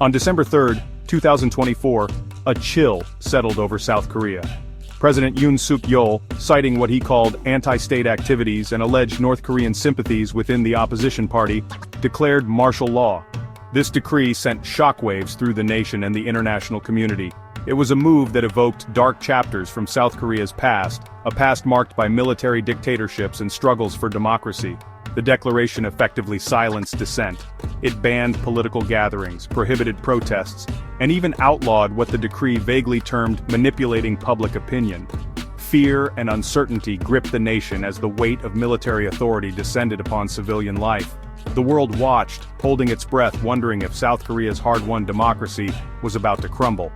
On December 3, 2024, a chill settled over South Korea. President Yoon Suk-yeol, citing what he called anti-state activities and alleged North Korean sympathies within the opposition party, declared martial law. This decree sent shockwaves through the nation and the international community. It was a move that evoked dark chapters from South Korea's past, a past marked by military dictatorships and struggles for democracy. The declaration effectively silenced dissent. It banned political gatherings, prohibited protests, and even outlawed what the decree vaguely termed manipulating public opinion. Fear and uncertainty gripped the nation as the weight of military authority descended upon civilian life. The world watched, holding its breath, wondering if South Korea's hard-won democracy was about to crumble.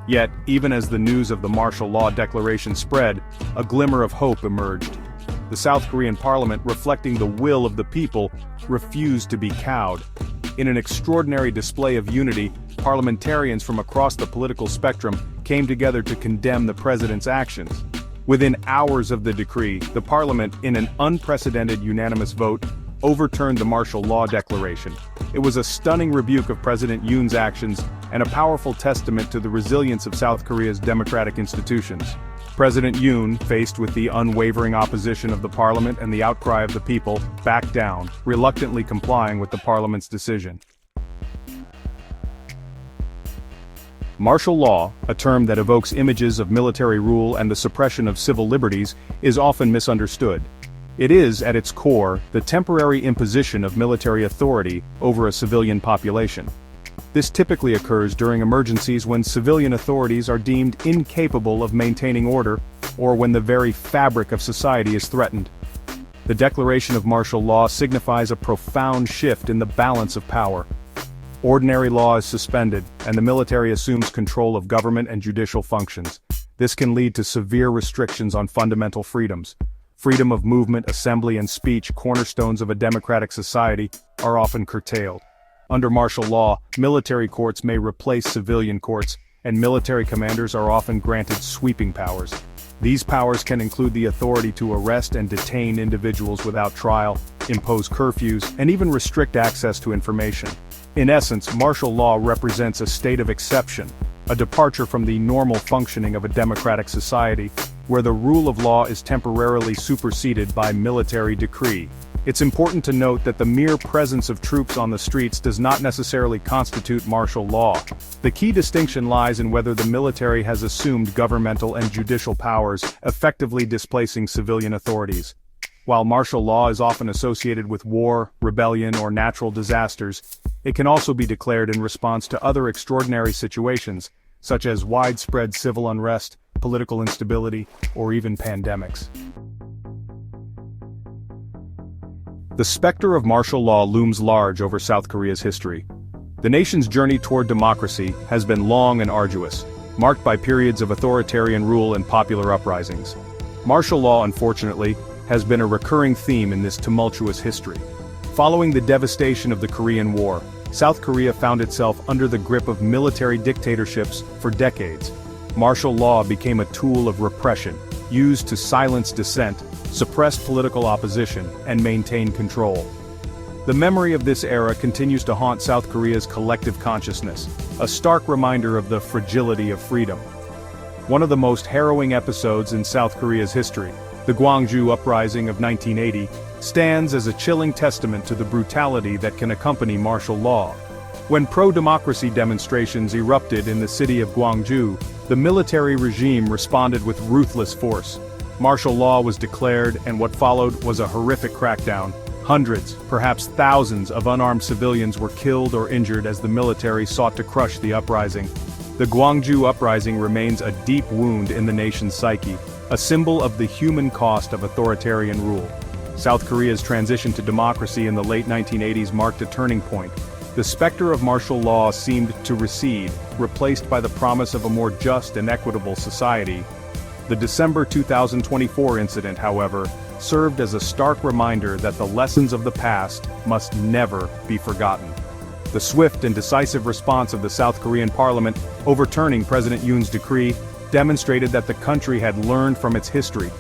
Yet, even as the news of the martial law declaration spread, a glimmer of hope emerged. The South Korean parliament, reflecting the will of the people, refused to be cowed. In an extraordinary display of unity, parliamentarians from across the political spectrum came together to condemn the president's actions. Within hours of the decree, the parliament, in an unprecedented unanimous vote, overturned the martial law declaration. It was a stunning rebuke of President Yoon's actions and a powerful testament to the resilience of South Korea's democratic institutions. President Yoon, faced with the unwavering opposition of the parliament and the outcry of the people, backed down, reluctantly complying with the parliament's decision. Martial law, a term that evokes images of military rule and the suppression of civil liberties, is often misunderstood. It is, at its core, the temporary imposition of military authority over a civilian population. This typically occurs during emergencies when civilian authorities are deemed incapable of maintaining order, or when the very fabric of society is threatened. The declaration of martial law signifies a profound shift in the balance of power. Ordinary law is suspended, and the military assumes control of government and judicial functions. This can lead to severe restrictions on fundamental freedoms. Freedom of movement, assembly, and speech, cornerstones of a democratic society, are often curtailed. Under martial law, military courts may replace civilian courts, and military commanders are often granted sweeping powers. These powers can include the authority to arrest and detain individuals without trial, impose curfews, and even restrict access to information. In essence, martial law represents a state of exception, a departure from the normal functioning of a democratic society, where the rule of law is temporarily superseded by military decree. It's important to note that the mere presence of troops on the streets does not necessarily constitute martial law. The key distinction lies in whether the military has assumed governmental and judicial powers, effectively displacing civilian authorities. While martial law is often associated with war, rebellion, or natural disasters, it can also be declared in response to other extraordinary situations, such as widespread civil unrest, political instability, or even pandemics. The specter of martial law looms large over South Korea's history. The nation's journey toward democracy has been long and arduous, marked by periods of authoritarian rule and popular uprisings. Martial law, unfortunately, has been a recurring theme in this tumultuous history. Following the devastation of the Korean War, South Korea found itself under the grip of military dictatorships for decades. Martial law became a tool of repression, used to silence dissent, suppress political opposition, and maintain control. The memory of this era continues to haunt South Korea's collective consciousness, a stark reminder of the fragility of freedom. One of the most harrowing episodes in South Korea's history, the Gwangju Uprising of 1980, stands as a chilling testament to the brutality that can accompany martial law. When pro-democracy demonstrations erupted in the city of Gwangju, the military regime responded with ruthless force. Martial law was declared, and what followed was a horrific crackdown. Hundreds, perhaps thousands of unarmed civilians were killed or injured as the military sought to crush the uprising. The Gwangju Uprising remains a deep wound in the nation's psyche, a symbol of the human cost of authoritarian rule. South Korea's transition to democracy in the late 1980s marked a turning point. The specter of martial law seemed to recede, replaced by the promise of a more just and equitable society. The December 2024 incident, however, served as a stark reminder that the lessons of the past must never be forgotten. The swift and decisive response of the South Korean parliament, overturning President Yoon's decree, demonstrated that the country had learned from its history.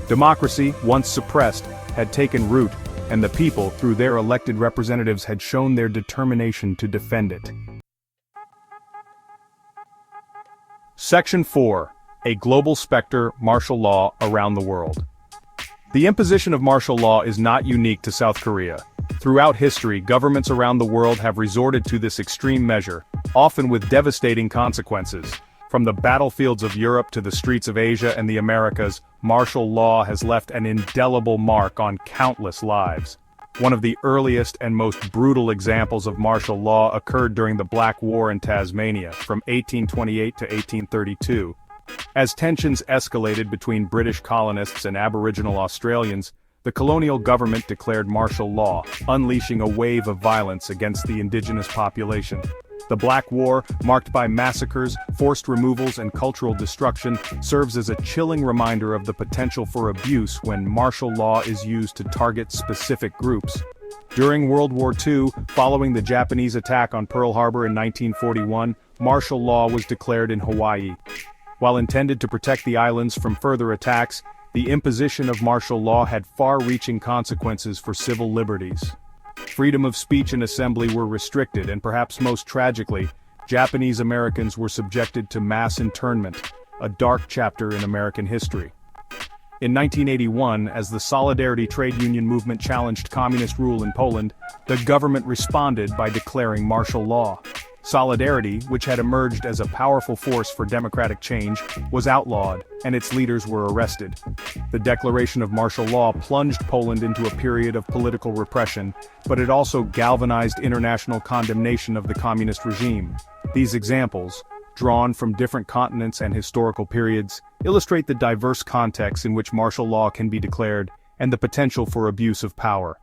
Democracy, once suppressed, had taken root, and the people, through their elected representatives, had shown their determination to defend it. Section 4. A Global Spectre, Martial Law Around the World. The imposition of martial law is not unique to South Korea. Throughout history, governments around the world have resorted to this extreme measure, often with devastating consequences. From the battlefields of Europe to the streets of Asia and the Americas, martial law has left an indelible mark on countless lives. One of the earliest and most brutal examples of martial law occurred during the Black War in Tasmania, from 1828 to 1832. As tensions escalated between British colonists and Aboriginal Australians, the colonial government declared martial law, unleashing a wave of violence against the indigenous population. The Black War, marked by massacres, forced removals and cultural destruction, serves as a chilling reminder of the potential for abuse when martial law is used to target specific groups. During World War II, following the Japanese attack on Pearl Harbor in 1941, martial law was declared in Hawaii. While intended to protect the islands from further attacks, the imposition of martial law had far-reaching consequences for civil liberties. Freedom of speech and assembly were restricted, and perhaps most tragically, Japanese Americans were subjected to mass internment, a dark chapter in American history. In 1981, as the Solidarity trade union movement challenged communist rule in Poland, the government responded by declaring martial law. Solidarity, which had emerged as a powerful force for democratic change, was outlawed, and its leaders were arrested. The declaration of martial law plunged Poland into a period of political repression, but it also galvanized international condemnation of the communist regime. These examples, drawn from different continents and historical periods, illustrate the diverse contexts in which martial law can be declared, and the potential for abuse of power.